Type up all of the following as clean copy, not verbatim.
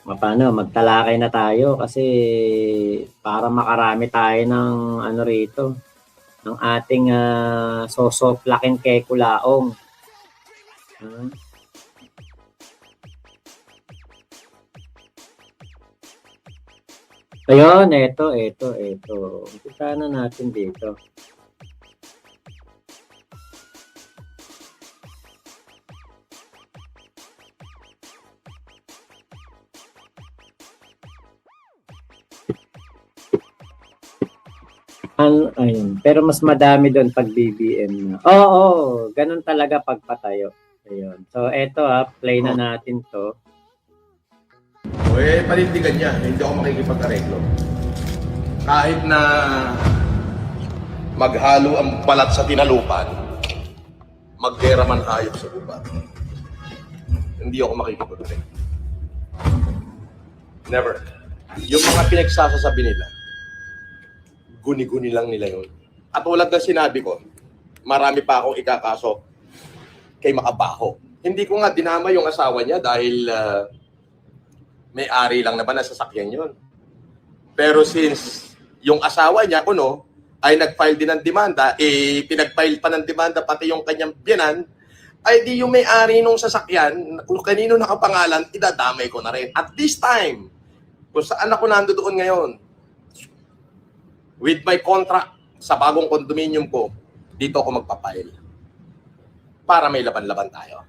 Paano, magtalakay na tayo kasi para makarami tayo ng ano rito, ng ating sosoplakin kay Kulaong. Ayun, eto. Umpisa na natin dito. Ayun. Pero mas madami doon pag BBM na. Oo, ganun talaga pagpatayo. Ayun. So, eto play na natin to. Panindigan niya, hindi ako makikipag-areglo. Kahit na maghalo ang balat sa tinalupan, maggera man hayop sa gubat, hindi ako makikipag-areglo. Never. Yung mga pinagsasasabi nila, guni-guni lang nila yun. At tulad na sinabi ko, marami pa akong ikakaso kay Makabaho. Hindi ko nga dinama yung asawa niya dahil may-ari lang naman na sasakyan yun. Pero since yung asawa niya, kuno, ay nag-file din ng demanda, pinag-file pa ng demanda pati yung kanyang biyanan, ay di yung may-ari nung sasakyan, kung kanino nakapangalan, idadamay ko na rin. At this time, kung saan ako nandoon ngayon, with my contract sa bagong condominium ko, dito ako magpapile. Para may laban-laban tayo.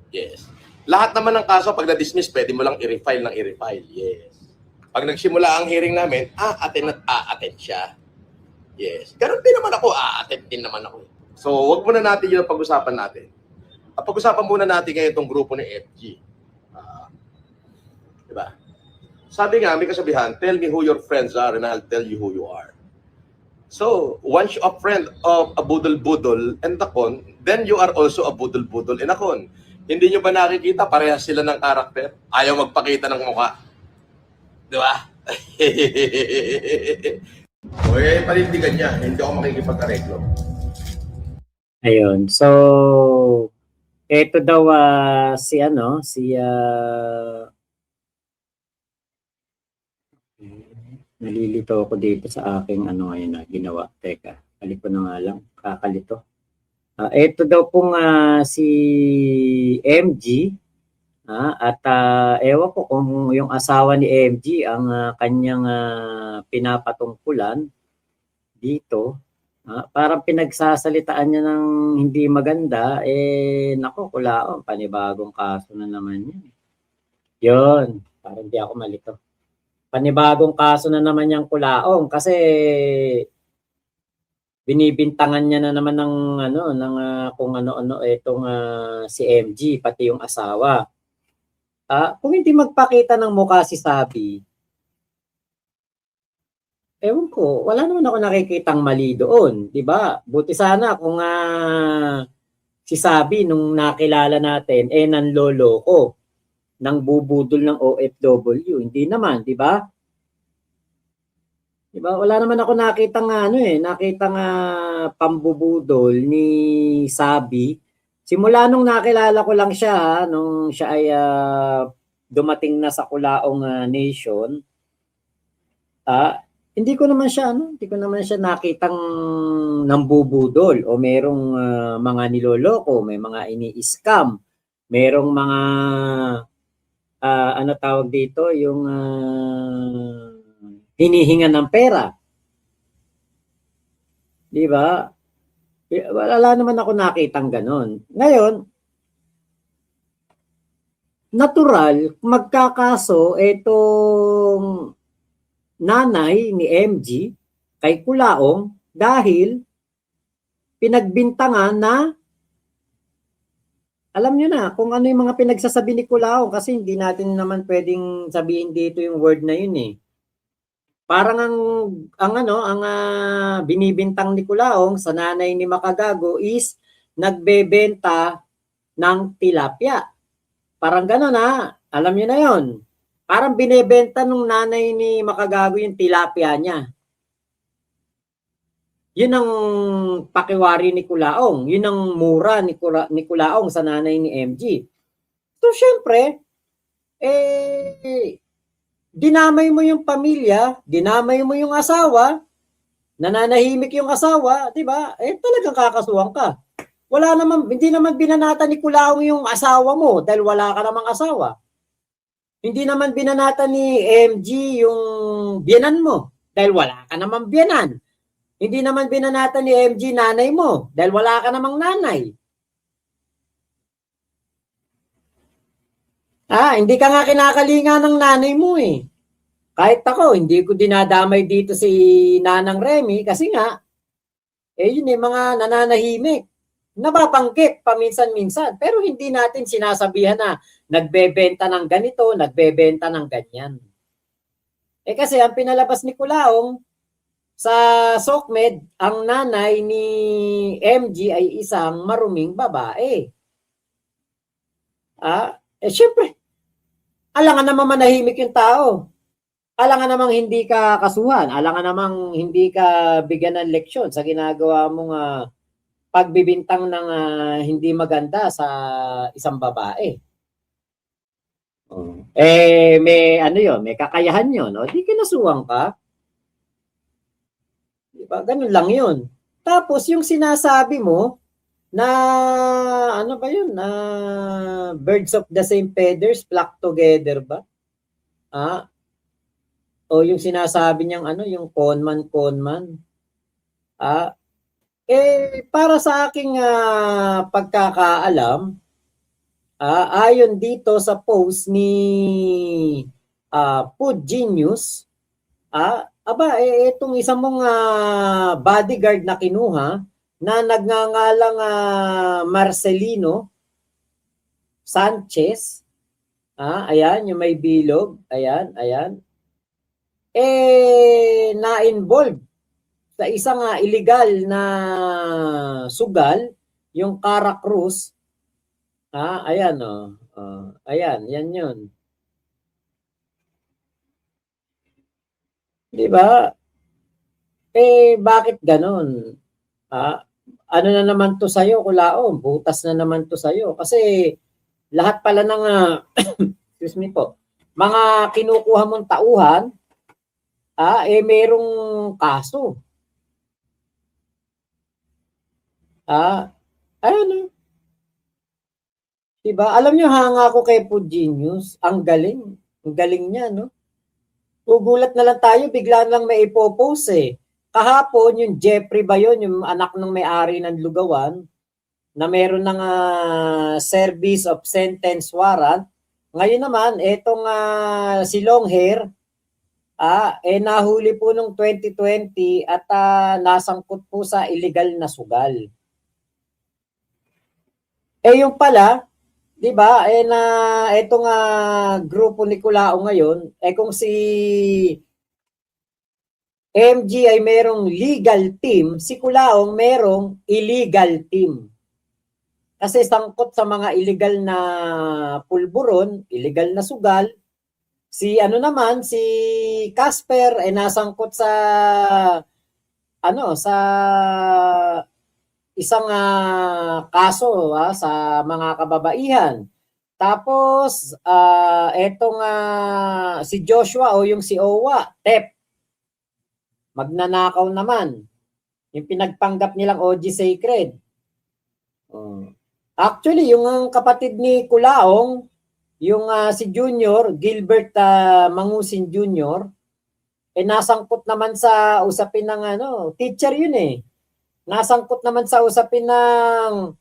Yes. Lahat naman ng kaso, pag na-dismiss, pwede mo lang i-refile ng i-refile. Yes. Pag nagsimula ang hearing namin, attend at attend siya. Yes. Ganun din naman ako, attend din naman ako. So, wag muna natin yung pag-usapan natin. At pag-usapan muna natin ngayon itong grupo ni FG. Diba? Sabi nga, may kasabihan, tell me who your friends are and I'll tell you who you are. So, once you're a friend of a budol-budol and a con, then you are also a budol-budol and a con. Hindi nyo ba nakikita, parehas sila ng karakter? Ayaw magpakita ng mukha. Di ba? Panindigan niya, hindi ako makikipag-areglo. Ayun. So, ito daw nalilito ako dito sa aking ngayon ginawa. Teka, balik ko na nga lang. Kakalito. Ito daw pong si MG at ewan ko kung yung asawa ni MG ang kanyang pinapatungkulan dito. Parang pinagsasalitaan niya ng hindi maganda, nako, Kulaong, panibagong kaso na naman yan. Yun, parang hindi ako malito. Panibagong kaso na naman yung Kulaong kasi binibintangan niya na naman ng kung ano-ano itong si MG, pati yung asawa. Kung hindi magpakita ng mukha si Sabi, ewan ko, wala naman ako nakikitang mali doon, 'di ba? Buti sana kung si Sabi nung nakilala natin nanloloko ng bubudol ng OFW, hindi naman, 'di ba? 'Di ba? Wala naman ako nakitang nakitang pambubudol ni Sabi. Simula nung nakilala ko lang siya nung siya ay dumating na sa Kulaong Nation, hindi ko naman siya nakitang nambubudol o merong mga niloloko, may mga ini-scam, merong mga ano tawag dito, yung hinihinga ng pera. Di ba? Wala naman ako nakitang ganon. Ngayon, natural, magkakaso itong nanay ni MG kay Kulaong dahil pinagbintangan na, alam nyo na kung ano yung mga pinagsasabi ni Kulaong kasi hindi natin naman pwedeng sabihin dito yung word na yun eh. Parang ang binibintang ni Kulaong sa nanay ni Makagago is nagbebenta ng tilapia. Parang gano'n alam nyo na yon. Parang binebenta nung nanay ni Makagago yung tilapia niya. Yun ang pakiwari ni Kulaong. Yun ang mura ni Kulaong sa nanay ni MG. So, syempre, dinamay mo yung pamilya, dinamay mo yung asawa, nananahimik yung asawa, di ba? Talagang kakasuhan ka. Wala naman, hindi naman binanata ni Kulaong yung asawa mo dahil wala ka namang asawa. Hindi naman binanata ni MG yung biyanan mo dahil wala ka namang biyanan. Hindi naman binanata ni MG nanay mo dahil wala ka namang nanay. Hindi ka nga kinakalinga ng nanay mo eh. Kahit ako, hindi ko dinadamay dito si Nanang Remy kasi nga, yun mga nananahimik. Nababanggit paminsan-minsan, pero hindi natin sinasabihan na nagbebenta ng ganito, nagbebenta ng ganyan. Kasi ang pinalabas ni Kulaong sa SOCMED, ang nanay ni MG ay isang maruming babae. Syempre, alangan naman manahimik yung tao. Alangan namang hindi ka kasuhan. Alangan namang hindi ka bigyan ng leksyon sa ginagawa mong pagbibintang ng hindi maganda sa isang babae. May may kakayahan yun. Di kinasuhan ka. Diba? Ganun lang yun. Tapos yung sinasabi mo na ano ba yun? Na birds of the same feathers flock together ba? O yung sinasabi niyang yung conman. Para sa aking pagkakaalam, ayon dito sa post ni Food Genius, itong isang mong bodyguard na kinuha na nagngangalang Marcelino Sanchez, ayan, yung may bilog, ayan, na-involve sa isang illegal na sugal, yung Cara Cruz. Ayan, ayan, yan yun. Di ba? Bakit ganon? Ano na naman to sa'yo, Kulaong? Butas na naman to sa'yo. Kasi lahat pala ng, excuse me po, mga kinukuha mong tauhan, merong kaso. Ayun. Diba? Alam nyo, hanga ako kay Food Genius. Ang galing. Ang galing niya, no? Gugulat na lang tayo, bigla lang may ipopost eh. Kahapon, yung Jeffrey ba yun, yung anak ng may-ari ng Lugawan, na meron ng service of sentence warrant. Ngayon naman, etong si Longhair, nahuli po nung 2020 at nasangkot po sa illegal na sugal. Yung pala, di ba, etong grupo ni Kulaong ngayon, kung si MG ay merong legal team, si Kulaong merong illegal team. Kasi sangkot sa mga illegal na pulburon, illegal na sugal. Si si Casper ay nasangkot sa sa isang kaso sa mga kababaihan. Tapos etong si Joshua o yung si Owa, TEP. Magnanakaw naman. Yung pinagpanggap nilang OG Sacred. Actually, yung kapatid ni Kulaong, yung si Junior, Gilbert Mangusin Junior, nasangkot naman sa usapin ng teacher yun eh. Nasangkot naman sa usapin ng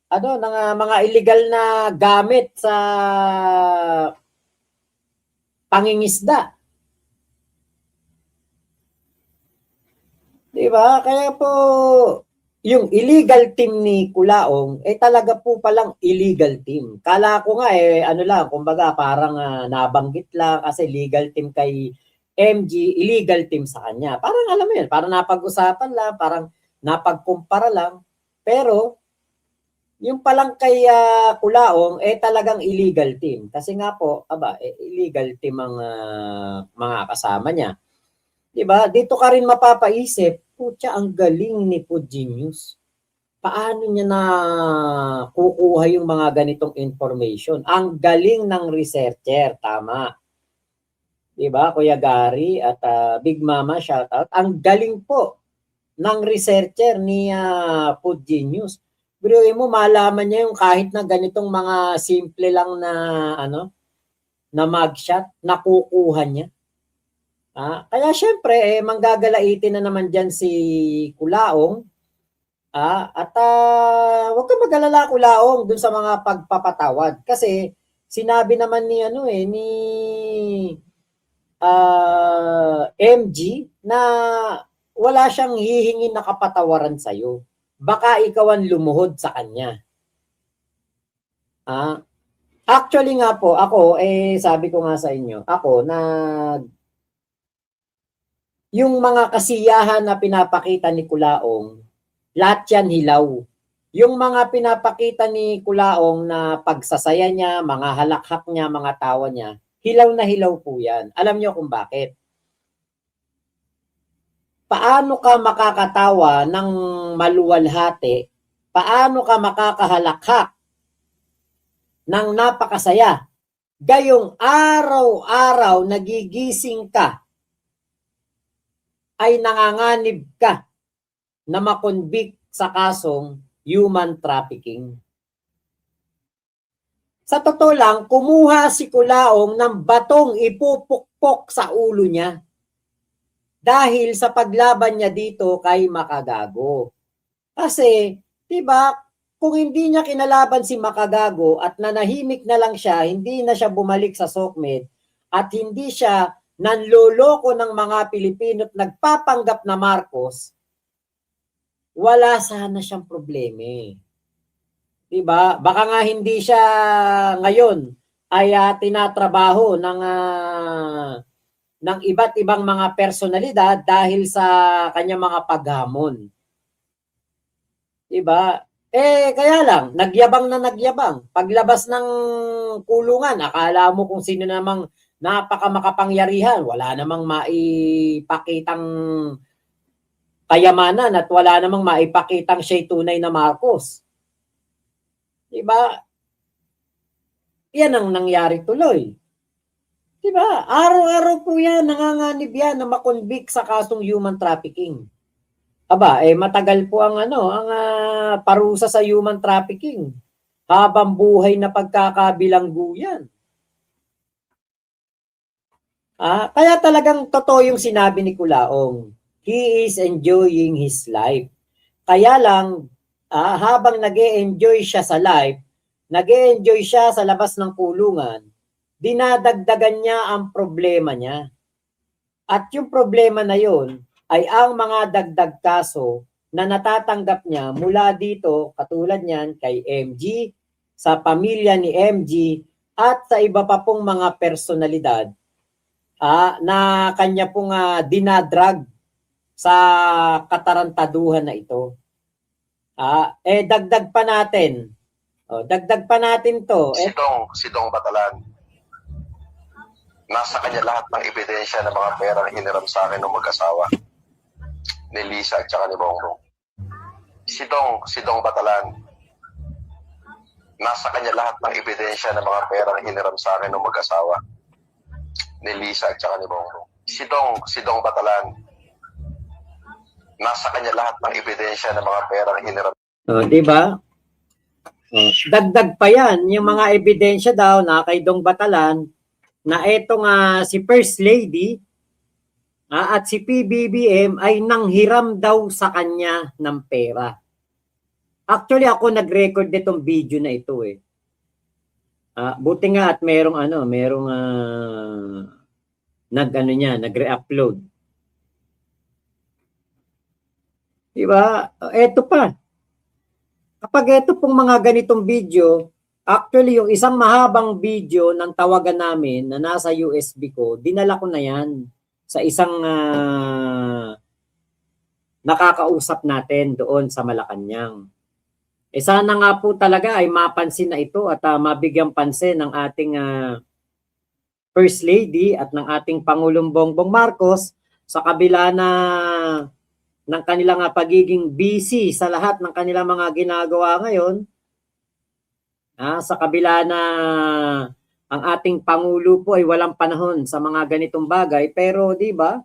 ng mga illegal na gamit sa pangingisda. Diba? Kaya po yung illegal team ni Kulaong talaga po palang illegal team. Kala ko nga lang, kumbaga parang nabanggit lang kasi legal team kay MG, illegal team sa kanya. Parang alam mo yun, parang napag-usapan lang, parang napagkumpara lang. Pero yung palang kay Kulaong talagang illegal team. Kasi nga po, illegal team ang mga kasama niya. Diba? Dito ka rin mapapaisip, putya, ang galing ni Food Genius. paano niya na kukuha yung mga ganitong information? Ang galing ng researcher, tama. 'Di ba, Kuya Gary at Big Mama, shout out. Ang galing po ng researcher ni Food Genius. Biruin mo, malaman niya yung kahit na ganitong mga simple lang na na mugshot, nakukuha niya. Kaya syempre, manggagalaitin na naman dyan si Kulaong. At huwag kang mag-alala, Kulaong, dun sa mga pagpapatawad. Kasi sinabi naman ni ni MG na wala siyang hihingin na kapatawaran sa'yo. Baka ikaw ang lumuhod sa kanya. Actually nga po, ako, sabi ko nga sa inyo, ako na yung mga kasiyahan na pinapakita ni Kulaong, lahat yan hilaw. Yung mga pinapakita ni Kulaong na pagsasaya niya, mga halakhak niya, mga tawa niya, hilaw na hilaw po yan. Alam niyo kung bakit? Paano ka makakatawa ng maluwalhati? Paano ka makakahalakhak ng napakasaya? Gayong araw-araw nagigising ka ay nanganganib ka na makonvict sa kasong human trafficking. Sa totoo lang, kumuha si Kulaong ng batong ipupukpok sa ulo niya dahil sa paglaban niya dito kay Makagago. Kasi, 'di ba, kung hindi niya kinalaban si Makagago at nanahimik na lang siya, hindi na siya bumalik sa SOCMED at hindi siya nanloloko ng mga Pilipino at nagpapanggap na Marcos, wala sana siyang problema. 'Di ba? Baka nga hindi siya ngayon ay tinatrabaho ng iba't ibang mga personalidad dahil sa kanyang mga paghamon. 'Di ba? Kaya lang, nagyabang na nagyabang. Paglabas ng kulungan, akala mo kung sino namang napakamakapangyarihan, wala namang maipakitang kayamanan at wala namang maipakitang siya'y tunay na Marcos. 'Di ba? Yan ang nangyari tuloy. 'Di ba? Araw-araw po yan, nanganganib yan na makonvict sa kasong human trafficking. Aba, matagal po ang parusa sa human trafficking. Habang buhay na pagkakabilanggo yan. Kaya talagang totoo yung sinabi ni Kulaong. He is enjoying his life. Kaya lang, habang nag-e-enjoy siya sa life, nag-e-enjoy siya sa labas ng kulungan, dinadagdagan niya ang problema niya. At yung problema na yun ay ang mga dagdag kaso na natatanggap niya mula dito, katulad niyan kay MG, sa pamilya ni MG, at sa iba pa pong mga personalidad na kanya pong dinadrag sa katarantaduhan na ito. Dagdag pa natin. Dagdag pa natin to. Si Dong Batalan. Nasa kanya lahat ng ebidensya ng mga perang hiniram sa akin ng mag-asawa. Ni Lisa at saka ni Bongbong. Si Dong Batalan. Nasa kanya lahat ng ebidensya ng mga perang hiniram sa akin ng mag-asawa. Ni Lisa at saka ni Bongbong. Si Dong Batalan. Nasa kanya lahat ng ebidensya ng mga perang hiniram. Di ba? Dagdag pa yan, yung mga ebidensya daw na kay Dong Batalan na etong si First Lady at si PBBM ay nanghiram daw sa kanya ng pera. Actually, ako nag-record nitong video na ito buti nga at merong nag-re-upload. Diba? Eto pa. Kapag ito pong mga ganitong video, actually yung isang mahabang video ng tawagan namin na nasa USB ko, dinala ko na yan sa isang nakakausap natin doon sa Malacanang. Sana nga po talaga ay mapansin na ito at mabigyan pansin ng ating First Lady at ng ating Pangulong Bongbong Marcos sa kabila na ng kanilang pagiging busy sa lahat ng kanilang mga ginagawa ngayon, sa kabila na ang ating Pangulo po ay walang panahon sa mga ganitong bagay, pero di ba?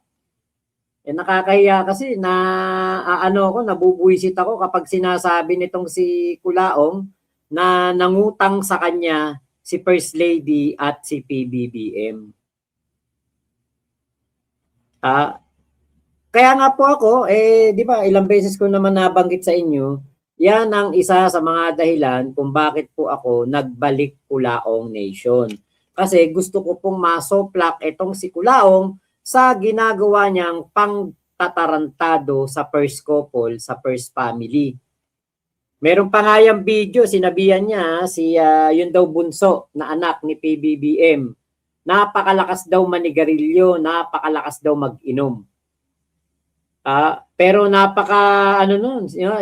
Nakakahiya kasi na nabubuwisit ako kapag sinasabi nitong si Kulaong na nangutang sa kanya si First Lady at si PBBM. Kaya nga po ako, di ba, ilang beses ko naman nabanggit sa inyo, yan ang isa sa mga dahilan kung bakit po ako nagbalik Kulaong Nation. Kasi gusto ko pong masoplak itong si Kulaong sa ginagawa niyang pangtatarantado sa first couple, sa first family. Meron pa nga yung video, sinabihan niya yun daw bunso na anak ni PBBM. Napakalakas daw manigarilyo, napakalakas daw mag-inom. Pero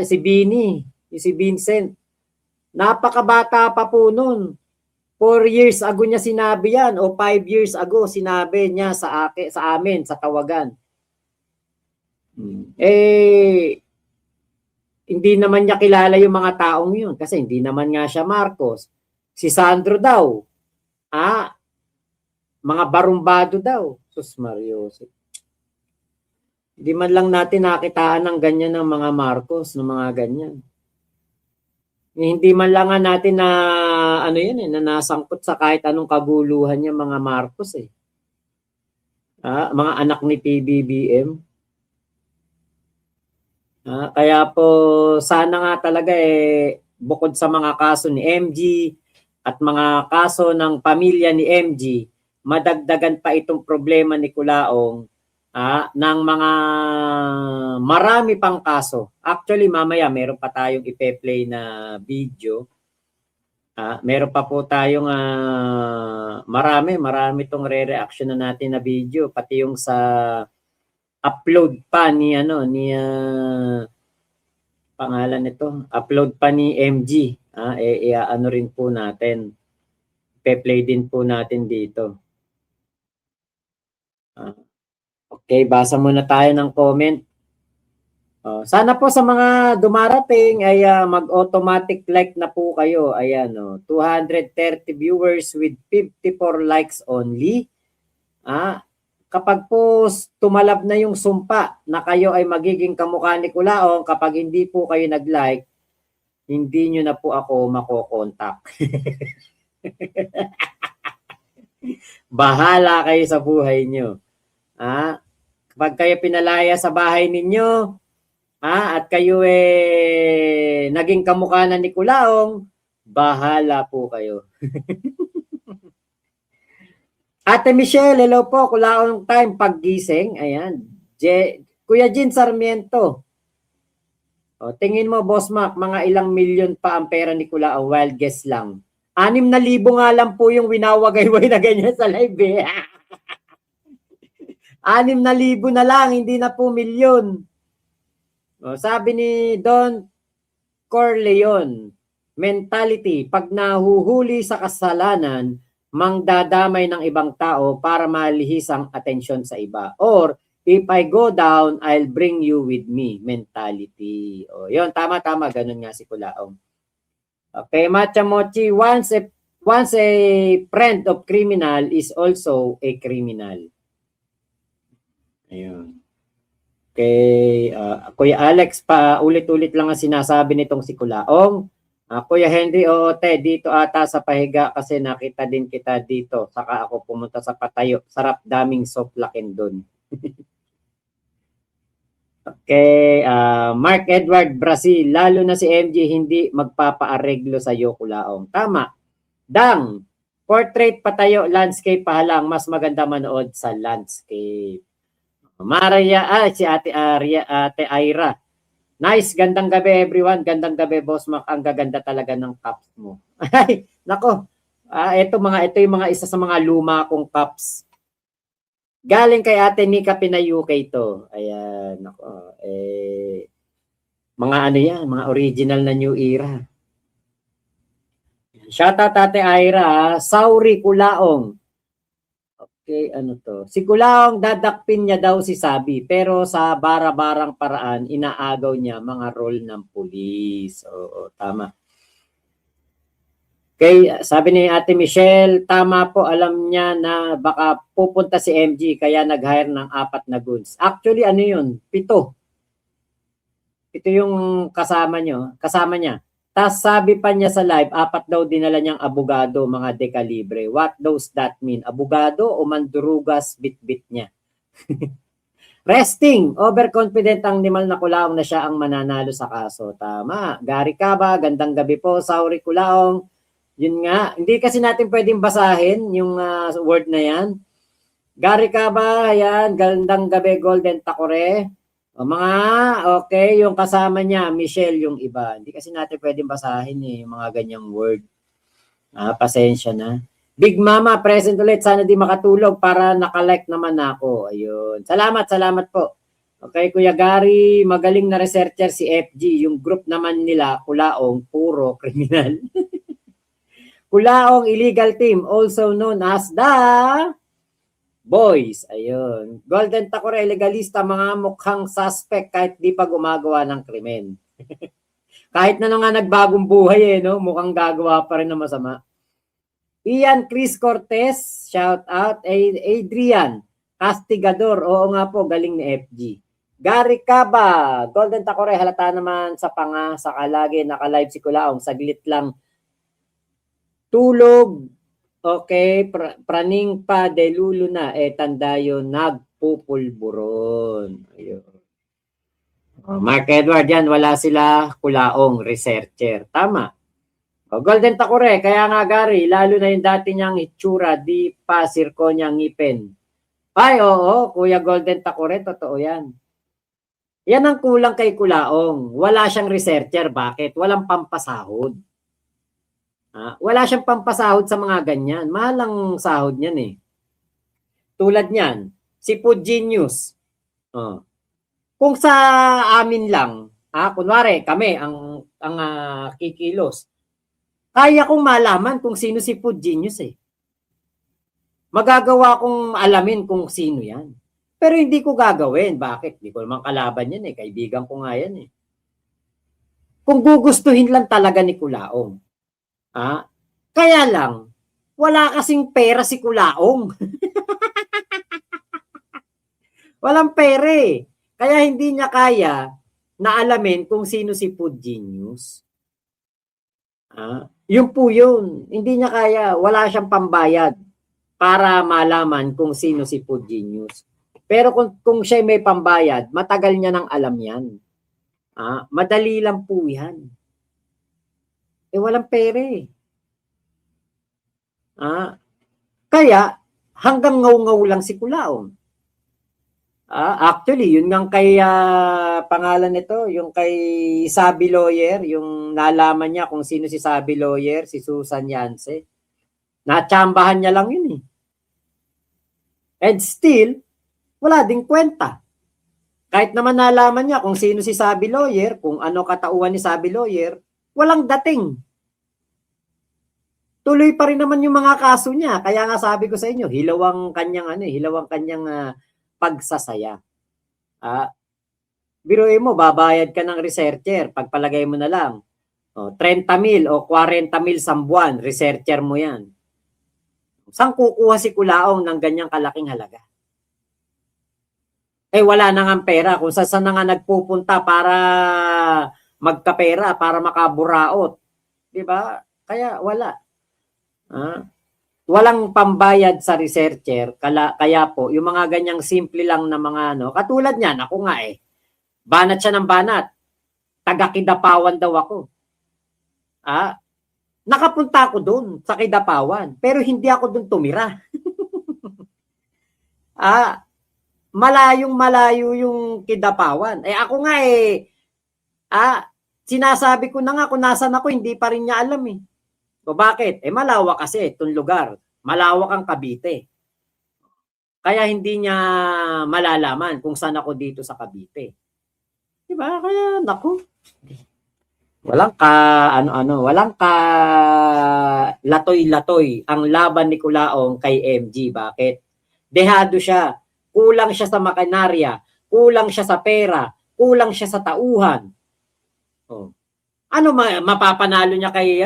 si Bini, si Vincent, napakabata pa po nun. 4 years ago niya sinabi yan o 5 years ago sinabi niya sa amin sa tawagan. Hindi naman niya kilala yung mga taong yun kasi hindi naman nga siya Marcos. Si Sandro daw, mga barumbado daw. Sus Mariosep. Hindi man lang natin nakitaan ng ganyan ng mga Marcos, ng mga ganyan. Hindi man lang natin na na nasangkot sa kahit anong kaguluhan yung mga Marcos mga anak ni PBBM. Kaya po sana nga talaga bukod sa mga kaso ni MG at mga kaso ng pamilya ni MG, madagdagan pa itong problema ni Kulaong ng mga marami pang kaso. Actually, mamaya meron pa tayong ipe-play na video. Meron pa po tayong marami tong re-reaction na natin na video, pati yung sa upload pa ni pangalan nito, upload pa ni MG. Rin po natin. Ipe-play din po natin dito. Okay, basa muna tayo ng comment. Sana po sa mga dumarating ay mag-automatic like na po kayo. Ayan, 230 viewers with 54 likes only. Kapag po tumalab na yung sumpa na kayo ay magiging kamukha ni Kulaong, kapag hindi po kayo nag-like, hindi nyo na po ako makokontak. Bahala kayo sa buhay nyo. Kapag kayo pinalaya sa bahay ninyo, at kayo naging kamukha na ni Kulaong, bahala po kayo. Ate Michelle, hello po, Kulaong time paggising. Ayan. Kuya Jin Sarmiento. Tingin mo, Boss Mac, mga ilang milyon pa ang pera ni Kulaong, wild guess lang. 6,000 nga lang po yung winawagayway na ganyan sa live 6,000 na lang, hindi na po milyon. Sabi ni Don Corleone, mentality, pag nahuhuli sa kasalanan, mangdadamay ng ibang tao para malihis ang atensyon sa iba. Or, if I go down, I'll bring you with me. Mentality. Yun, tama, ganun nga si Kulaong. Okay, Machamochi, once a friend of criminal is also a criminal. Ayun. Okay, Kuya Alex, pa ulit-ulit lang ang sinasabi nitong si Kulaong. Kuya Henry, dito ata sa pahiga kasi nakita din kita dito. Saka ako pumunta sa Patayo. Sarap daming soplakin doon. Okay, Mark Edward Brazil, lalo na si MG hindi magpapaareglo sa iyo, Kulaong. Tama. Dang, portrait Patayo, landscape pahalang, mas maganda manood sa landscape. Maria, si Ate Ira. Nice, gandang gabi everyone. Gandang gabi, Boss Mac. Ang gaganda talaga ng cups mo. Ay, nako. Ito yung mga isa sa mga luma kong cups. Galing kay Ate Nika Pinay-UK to. Ayan, nako. Mga mga original na New Era. Shout out Ate Ira, Sauri Kulaong. Okay, ano to? Si Kulaong dadakpin niya daw si Sabi, pero sa bara-barang paraan, inaagaw niya mga role ng pulis. Oo, tama. Okay, sabi ni Ate Michelle, tama po, alam niya na baka pupunta si MG, kaya nag-hire ng 4 na goods. Actually, ano yun? 7. Ito yung kasama niya. Tapos sabi pa niya sa live, 4 daw dinala niyang abogado, mga dekalibre. What does that mean? Abogado o mandurugas bit-bit niya? Resting, overconfident ang Nimal na Kulaong na siya ang mananalo sa kaso. Tama. Gary Caba, gandang gabi po. Sorry Kulaong. Yun nga, hindi kasi natin pwedeng basahin yung word na yan. Gary Caba, yan, gandang gabi Golden Takore. O mga, okay, yung kasama niya, Michelle yung iba. Hindi kasi natin pwedeng basahin yung mga ganyang word. Pasensya na. Big Mama, present ulit. Sana di makatulog para nakalike naman ako. Ayun. Salamat po. Okay, Kuya Gary, magaling na researcher si FG. Yung group naman nila, Kulaong, puro kriminal. Kulaong Illegal Team, also known as the Boys. Ayun. Golden Takore, legalista, mga mukhang suspect kahit di pa gumagawa ng krimen. Kahit na nga nagbagong buhay no? Mukhang gagawa pa rin ng masama. Ian Chris Cortez, shout out. Adrian Castigador, oo nga po, galing ni FG. Gary Caba, Golden Takore, halata naman sa sa kalagi, naka-live si Kulaong, saglit lang. Tulog, okay, praning pa, delulo na, tanda yun, nagpupulburon. Ayun. Mark Edward, yan, wala sila Kulaong, researcher. Tama. Golden Takore, kaya nga Gary, lalo na yung dati niyang itsura, di pa sirko niyang ngipin. Ay, oo, Kuya Golden Takore, totoo yan. Yan ang kulang kay Kulaong. Wala siyang researcher. Bakit? Walang pampasahod. Wala siyang pampasahod sa mga ganyan. Mahal ang sahod niyan eh. Tulad niyan, si Food Genius. Kung sa amin lang, kunwari kami ang kikilos, kaya kong malaman kung sino si Food Genius eh. Magagawa kong alamin kung sino yan. Pero hindi ko gagawin. Bakit? Hindi ko naman kalaban yan eh. Kaibigan ko nga yan eh. Kung gugustuhin lang talaga ni Kulaong. Kaya lang, wala kasing pera si Kulaong. Walang pera eh. Kaya hindi niya kaya na alamin kung sino si Food Genius. Yun po yun. Hindi niya kaya. Wala siyang pambayad para malaman kung sino si Food Genius. Pero kung siya may pambayad, matagal niya nang alam yan. Madali lang po yan. Walang pera eh. Kaya, hanggang ngaw-ngaw lang si Kulaong. Actually, yun nga kay pangalan nito, yung kay Sabi Lawyer, yung nalaman niya kung sino si Sabi Lawyer, si Susan Yance. Natsambahan niya lang yun eh. And still, wala ding kwenta. Kahit naman nalaman niya kung sino si Sabi Lawyer, kung ano katauhan ni Sabi Lawyer, walang dating. Tuloy pa rin naman yung mga kaso niya. Kaya nga sabi ko sa inyo, hilaw ang kanyang pagsasaya. Biruin mo, babayad ka ng researcher, pagpalagay mo na lang. 30,000 o 40,000 sa buwan, researcher mo yan. Saan kukuha si Kulaong ng ganyang kalaking halaga? Wala na nga pera. Kung saan na nga nagpupunta para magkapera, para makaburaot. Diba? Kaya wala. Walang pambayad sa researcher. Kaya po, yung mga ganyang simple lang na mga katulad niyan, ako nga banat siya ng banat. Taga-Kidapawan daw ako. Nakapunta ako doon sa Kidapawan, pero hindi ako doon tumira. Malayong-malayo yung Kidapawan. Ako nga sinasabi ko na nga kung nasan ako, hindi pa rin niya alam eh. O bakit? Malawak kasi itong lugar. Malawak ang Cavite. Kaya hindi niya malalaman kung saan ako dito sa Cavite. Diba? Kaya, naku. Walang latoy-latoy ang laban ni Kulaong kay MG. Bakit? Dehado siya. Kulang siya sa makinarya. Kulang siya sa pera. Kulang siya sa tauhan. Oh. Ano mapapanalo niya kay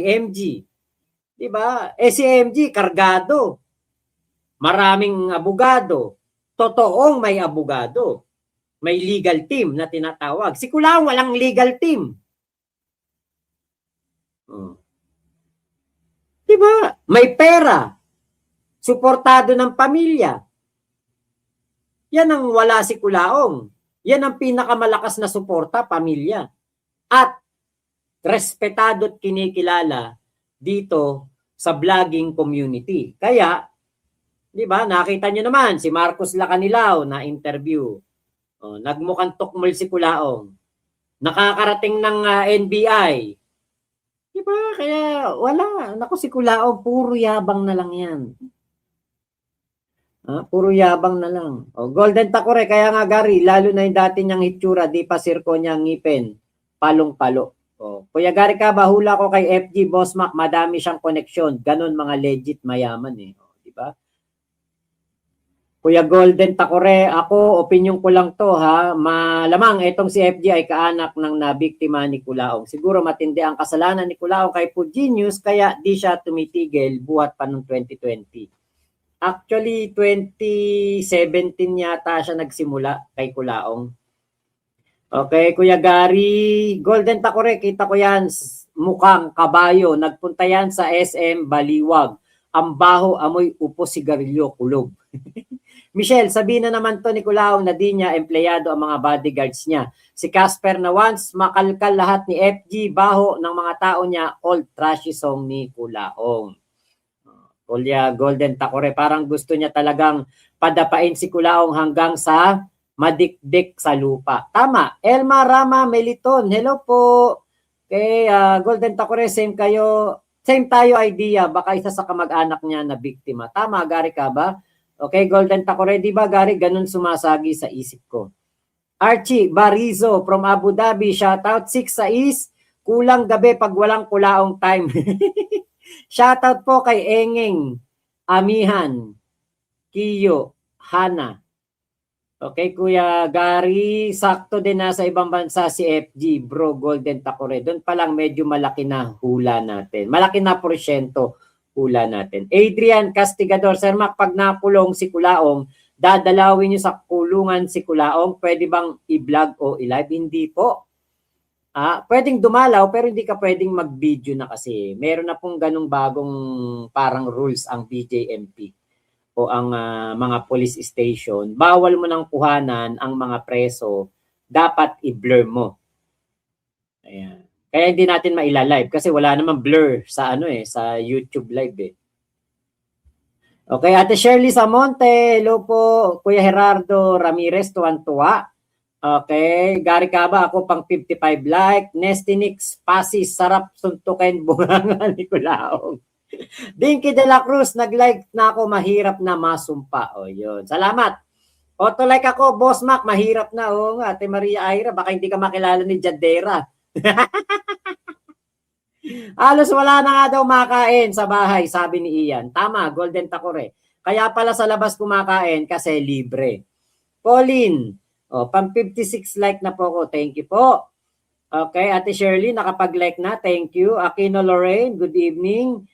MG? 'Di ba? Si MG kargado. Maraming abogado. Totoong may abogado. May legal team na tinatawag. Si Culaong walang legal team. Oh. 'Di ba? May pera. Suportado ng pamilya. Yan ang wala si Culaong. Yan ang pinakamalakas na suporta, pamilya. At respetado at kinikilala dito sa vlogging community. Kaya, di ba, nakita nyo naman si Marcos Lacanilao na interview. Nagmukhang tukmol si Culaong. Nakakarating ng NBI. Di ba? Kaya wala. Naku, si Culaong, puro yabang na lang yan. Puro yabang na lang. Golden Takore, kaya nga Gary, lalo na yung dati niyang hitsura, di pa sirko niyang ngipin. Palong-palo. Kuya Gary ka, bahula ko kay FG Boss Mac, madami siyang koneksyon. Ganon mga legit mayaman eh. Di ba? Kuya Golden Takore, ako, opinion ko lang to ha. Malamang itong si FG ay kaanak ng nabiktima ni Culaong. Siguro matindi ang kasalanan ni Culaong kay Food Genius, kaya di siya tumitigil buhat pa noong 2020. Actually, 2017 yata siya nagsimula kay Culaong. Okay, Kuya Gary, Golden Takore, kita ko yan, mukhang kabayo. Nagpunta yan sa SM Baliwag. Ang baho, amoy upo, sigarilyo, kulog. Michelle, sabihin na naman to ni Culaong na di niya empleyado ang mga bodyguards niya. Si Casper na once makalkal lahat ni FG, baho ng mga tao niya, old trashy song ni Culaong. Kuya Golden Takore, parang gusto niya talagang padapain si Culaong hanggang sa madikdik sa lupa. Tama. Elma Rama Meliton, hello po. Okay, Golden Takore, same tayo idea. Baka isa sa kamag-anak niya na biktima. Tama, Gary ka ba? Okay, Golden Takore, di ba Gary, ganun sumasagi sa isip ko. Archie Barizo from Abu Dhabi, shoutout 6 sa is, kulang gabi pag walang Culaong time. Shoutout po kay Engeng, Amihan, Kiyo, Hana. Okay, Kuya Gary, sakto din nasa ibang bansa si FG, bro, Golden Takore. Doon pa lang medyo malaki na hula natin. Malaki na porsyento hula natin. Adrian Castigador, Sir Mac, pag nakulong si Culaong, dadalawin niyo sa kulungan si Culaong, pwede bang i-vlog o i-live? Hindi po. Pwedeng dumalaw pero hindi ka pwedeng mag-video na kasi. Meron na pong ganung bagong parang rules ang BJMP o ang mga police station. Bawal mo nang kuhanan ang mga preso. Dapat i-blur mo. Ayan. Kaya hindi natin maila-live kasi wala namang blur sa sa YouTube live eh. Okay, Ate Shirley Samonte, hello po. Kuya Gerardo Ramirez, tuwan-tuwa. Okay, Gary Caba, ako pang 55 like. Nestinix, Pasis, sarap suntukin bunganga ni Culaong. Dinky de la Cruz, nag-like na ako, mahirap na masumpa. O yun, salamat. Auto-like ako, Boss Mac, mahirap na. O nga, Ate Maria Aira, baka hindi ka makilala ni Jadera. Halos wala na nga daw makain sa bahay, sabi ni Ian. Tama, Golden Takore. Kaya pala sa labas kumakain kasi libre. Pauline, pang 56 like na po ako. Thank you po. Okay, Ate Shirley, nakapag-like na. Thank you. Aquino Lorraine, good evening.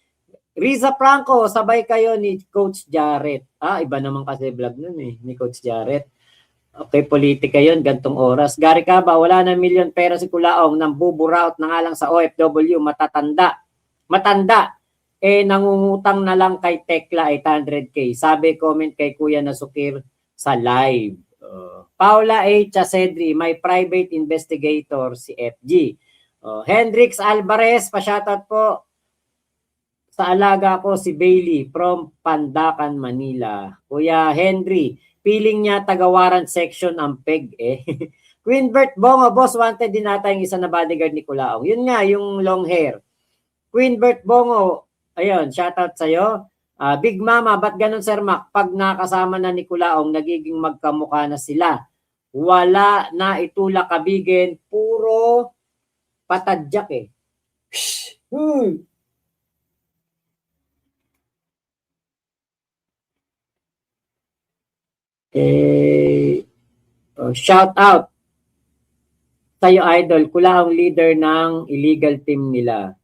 Riza Franco, sabay kayo ni Coach Jarrett. Iba naman kasi vlog nun ni Coach Jarrett. Okay, politika yun, gantong oras. Gary Caba, wala na milyon pera si Culaong, nang buburaot na nga lang sa OFW, matanda. Nangungutang na lang kay Tekla 800k. Sabi comment kay Kuya Nasukir sa live. Paula A. Chasedri, may private investigator si FG. Hendrix Alvarez, pa-shoutout po. Sa alaga ko si Bailey from Pandacan, Manila. Kuya Henry, feeling niya tagawaran section ang peg eh. Queen Bert Bongo, boss, wanted din nata yung isa na bodyguard ni Culaong. Yun nga, yung long hair. Queen Bert Bongo, ayun, shoutout sa'yo. Big Mama, ba't ganun Sir Mac? Pag nakasama na ni Culaong, nagiging magkamukha na sila. Wala na itulak kabigin, puro patadyak eh. Shout out sa'yo, idol. Kula ang leader ng illegal team nila.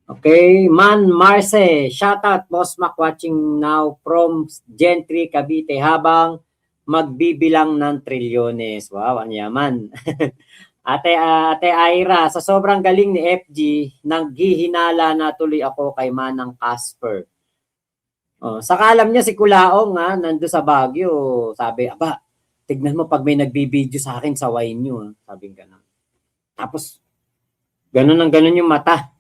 Okay, Man Marce, shout out Boss Mac watching now from Gentry, Cavite habang magbibilang ng trilyones. Wow, ang yaman. Ate Ira, sa sobrang galing ni FG, naghihinala na tuloy ako kay Manang Casper. Saka alam niya si Kulaong nando sa Baguio. Sabi, aba, tignan mo pag may nagbibideo sa akin sa wine nyo. Sabi ganun. Tapos, ganun yung mata.